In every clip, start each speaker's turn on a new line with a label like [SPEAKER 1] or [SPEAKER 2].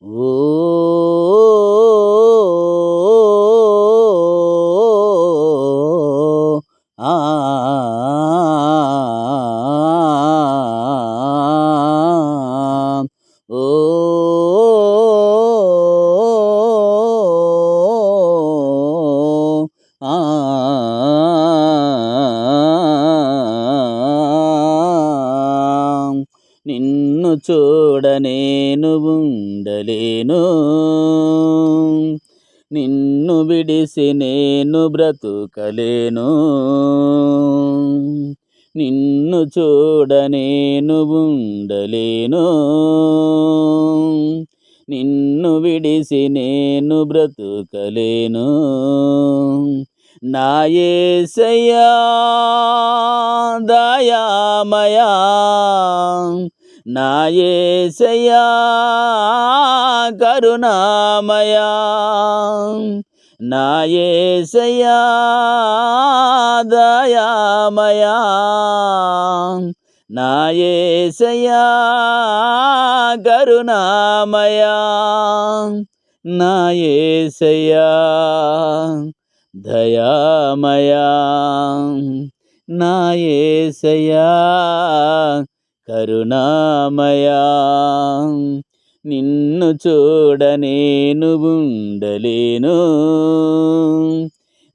[SPEAKER 1] ఓ ఆ ఓ ఆ నిన్ను చూడ నేను ఉండలేను, నిన్ను విడిసి నేను బ్రతుకలేను. నిన్ను చూడ నేను ఉండలేను, నిన్ను విడిసి నేను బ్రతుకలేను. నా యేసయ్యా దయామయా, నా యేసయ్యా కరుణామయా, నా యేసయ్యా దయామయా, నా యేసయ్యా కరుణామయా, నా యేసయ్యా దయామయా, నా యేసయ్యా కరుణామయా. నిన్ను చూడ నేను ఉండలేను,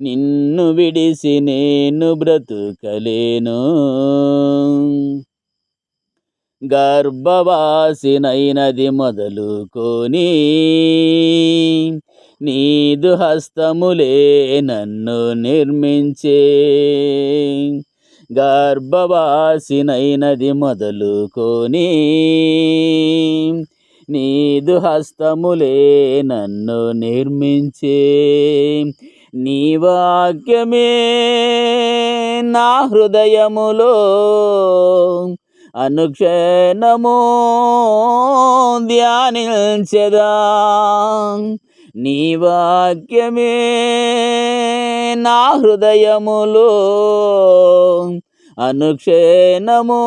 [SPEAKER 1] నిన్ను విడిసి నేను బ్రతుకలేను. గర్భవాసినైనది మొదలుకొని నీదు హస్తములే నన్ను నిర్మించే. గర్భవాసినైనది మొదలుకొని నీదు హస్తములే నన్ను నిర్మించే. నీ వాక్యమే నా హృదయములో అనుక్షణము ధ్యానించెదా. నీ వాక్యమే నా హృదయములో అనుక్షణము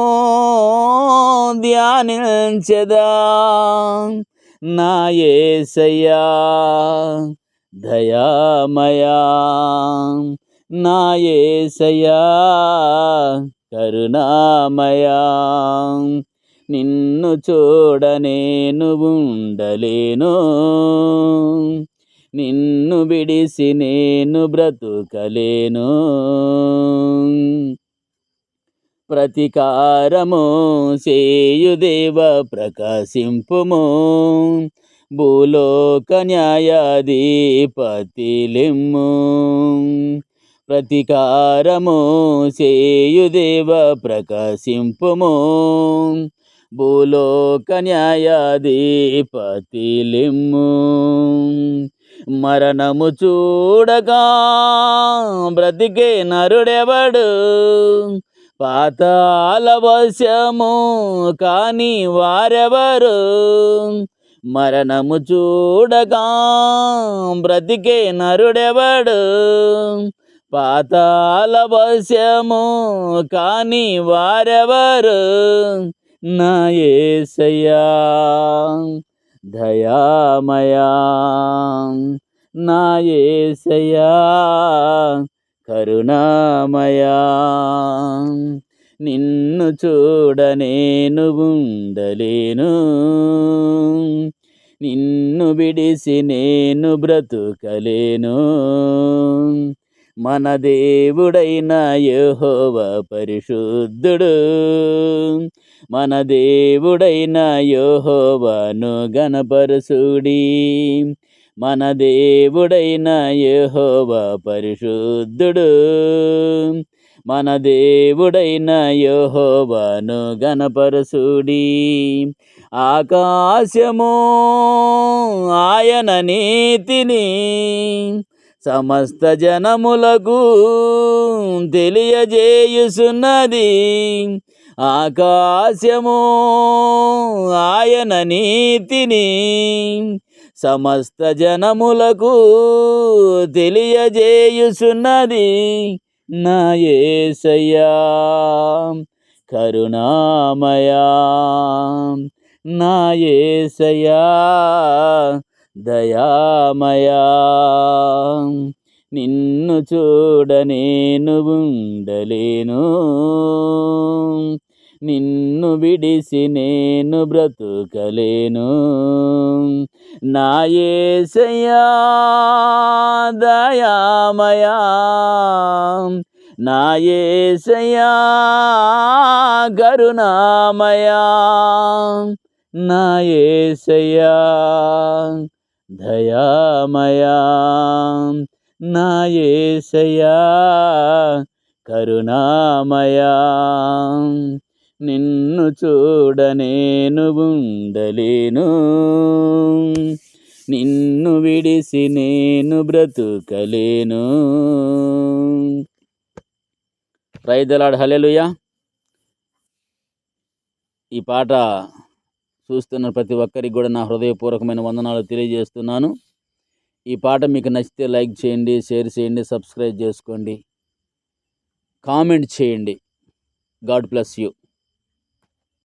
[SPEAKER 1] ధ్యానించెదా. నా యేసయ్యా దయామయా, నా యేసయ్యా కరుణామయా. నిన్ను చూడ నేను ఉండలేను, నిన్ను విడిసి నేను బ్రతుకలేను. ప్రతికారము చేయు దేవ ప్రకాశింపుము, భూలోక న్యాయాధిపతి లెమ్ము. ప్రతికారము చేయు దేవ ప్రకాశింపుము, భూలోక న్యాయాధిపతి లెమ్ము. మరణము చూడగా బ్రతికే నరుడెవడు, పాతాళ వశము కాని వారెవరు. మరణము చూడగా బ్రతికే నరుడెవడు, పాతాళ వశము కాని వారెవరు. నా యేసయ్యా దయామయా, నా యేసయ్యా కరుణామయా. నిన్ను చూడ నేను ఉండలేను, నిన్ను విడిసి నేను బ్రతుకలేను. మన దేవుడైన యెహోవా పరిశుద్ధుడు, మన దేవుడైన యెహోవాను గణపరచుడి. మన దేవుడైన యెహోవా పరిశుద్ధుడు, మన దేవుడైన యెహోవాను గణపరచుడి. ఆకాశము ఆయన నీతిని సమస్త జనములకు తెలియజేయుచున్నది. ఆకాశము ఆయన నీతిని సమస్త జనములకు తెలియజేయుచున్నది. నా యేసయ్యా కరుణామయా, నా యేసయ్యా దయామయా. నిన్ను చూడ నేను ఉండలేను, నిన్ను విడిసి నేను బ్రతుకలేను. నా యేసయ్యా దయామయా, నా యేసయ్యా కరుణామయా, నా యేసయ్యా దయామయా, నా యేసయ్యా కరుణామయా. నిన్ను చూడ నేను ఉండలేను, నిన్ను విడిసి నేను బ్రతుకలేను. ప్రైజ్ ది లార్డ్, హల్లెలూయా. ఈ పాట చూస్తున్న ప్రతి ఒక్కరికి కూడా నా హృదయపూర్వకమైన వందనాలు తెలియజేస్తున్నాను. ఈ పాట మీకు నచ్చితే లైక్ చేయండి, షేర్ చేయండి, సబ్స్క్రైబ్ చేసుకోండి, కామెంట్ చేయండి. God bless you.